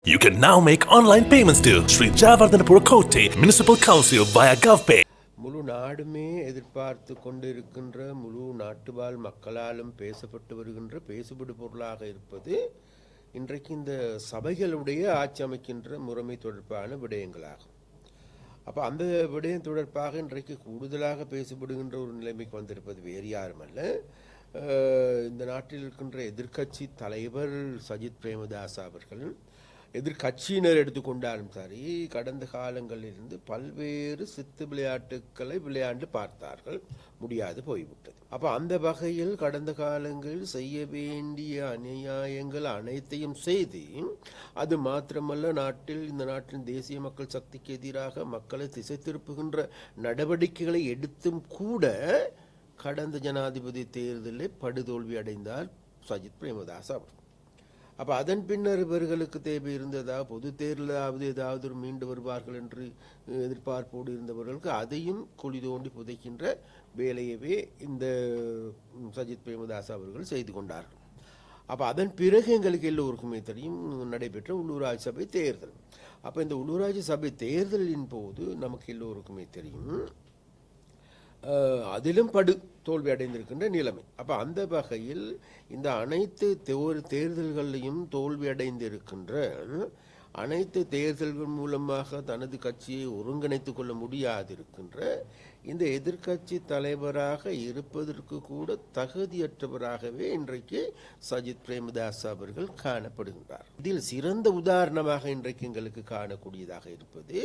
You can now make online payments to Sri Jayawardhanapura Kotte Municipal Council via GovPay. முழு நாடுமே எதிர்பார்த்து கொண்டிருக்கின்ற முழு நாட்டுவாழ் மக்களாலும் பேசப்பட்டு வருகின்ற பேசுபடு பொருளாக இருப்பது இன்றைக்கு இந்த சபைகளுடைய ஆட்சி அமைக்கின்ற முறைமை தொடர்பான விடயங்களாகும். அப்போ அந்த விடயம் தொடர்பாக இன்றைக்கு கூடுதலாக பேசப்படுகின்ற ஒரு நிலைமைக்கு வந்திருப்பது வேறு யாருமல்ல, இந்த நாட்டில் இருக்கின்ற எதிர்க்கட்சி தலைவர் சஜித் பிரேமதாஸ் அவர்கள். எதிர்கட்சியினர் எடுத்துக்கொண்டாலும் சரி, கடந்த காலங்களிலிருந்து பல்வேறு சித்து விளையாட்டுக்களை விளையாண்டு பார்த்தார்கள், முடியாது போய்விட்டது. அப்போ அந்த வகையில் கடந்த காலங்களில் செய்ய வேண்டிய அநியாயங்கள் அனைத்தையும் செய்து, அது மாத்திரமல்ல இந்த நாட்டின் தேசிய மக்கள் சக்திக்கு எதிராக மக்களை திசை திருப்புகின்ற நடவடிக்கைகளை எடுத்தும் கூட கடந்த ஜனாதிபதி தேர்தலில் படுதோல்வி அடைந்தார் சஜித் பிரேமதாஸ் அவர். அப்போ அதன் பின்னர் இவர்களுக்கு தேவை இருந்ததா, பொது தேர்தலாவது ஏதாவது மீண்டு வருவார்கள் என்று எதிர்பார்ப்போடு இருந்தவர்களுக்கு அதையும் குழி தோண்டி புதைக்கின்ற வேலையவே இந்த சஜித் பிரேமதாஸ் அவர்கள் செய்து கொண்டார்கள். அப்போ அதன் பிறகு எங்களுக்கு எல்லோருக்குமே தெரியும் நடைபெற்ற உள்ளூராட்சி சபை தேர்தல். அப்போ இந்த உள்ளூராட்சி சபை தேர்தலின் போது நமக்கு எல்லோருக்குமே தெரியும் அதிலும் படு தோல்வி அடைந்திருக்கின்ற நிலைமை. அப்போ அந்த வகையில் இந்த அனைத்து தேர்தல்களையும் தோல்வி அடைந்திருக்கின்ற அனைத்து தேர்தல்கள் மூலமாக தனது கட்சியை ஒருங்கிணைத்து கொள்ள முடியாதிருக்கின்ற இந்த எதிர்க்கட்சி தலைவராக இருப்பதற்கு கூட தகுதியற்றவராகவே இன்றைக்கு சஜித் பிரேமதாஸ் அவர்கள் காணப்படுகின்றார். இதில் சிறந்த உதாரணமாக இன்றைக்கு எங்களுக்கு காணக்கூடியதாக இருப்பது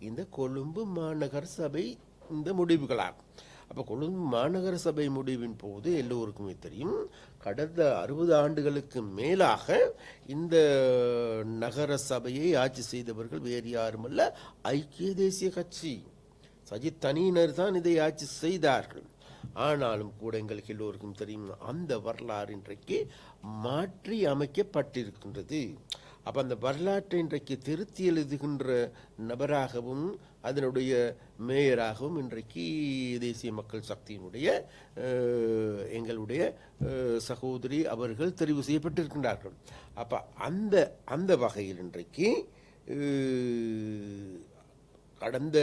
இந்த கொழும்பு மாநகர சபை இந்த முடிவுகளாகும். அப்போ கொழும்பு மாநகர சபை முடிவின் போது எல்லோருக்குமே தெரியும், கடந்த 60 ஆண்டுகளுக்கு மேலாக இந்த நகர சபையை ஆட்சி செய்தவர்கள் வேறு யாருமல்ல, ஐக்கிய தேசிய கட்சி சஜித் தனியினர் தான் இதை ஆட்சி செய்தார்கள். ஆனாலும் கூட எங்களுக்கு எல்லோருக்கும் தெரியும் அந்த வரலாறு இன்றைக்கு மாற்றி அமைக்கப்பட்டிருக்கின்றது. அப்போ அந்த வரலாற்றை இன்றைக்கு திருத்தி எழுதுகின்ற நபராகவும் அதனுடைய மேயராகவும் இன்றைக்கு தேசிய மக்கள் சக்தியினுடைய எங்களுடைய சகோதரி அவர்கள் தெரிவு செய்யப்பட்டிருக்கின்றார்கள். அப்போ அந்த வகையில் இன்றைக்கு கடந்த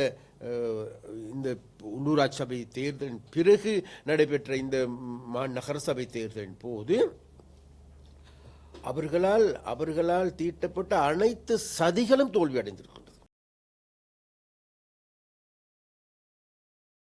இந்த உள்ளூராட்சி சபை தேர்தலின் பிறகு நடைபெற்ற இந்த நகர சபை தேர்தலின் போது அவர்களால் தீட்டப்பட்ட அனைத்து சதிகளும் தோல்வி அடைந்திருக்கின்றன.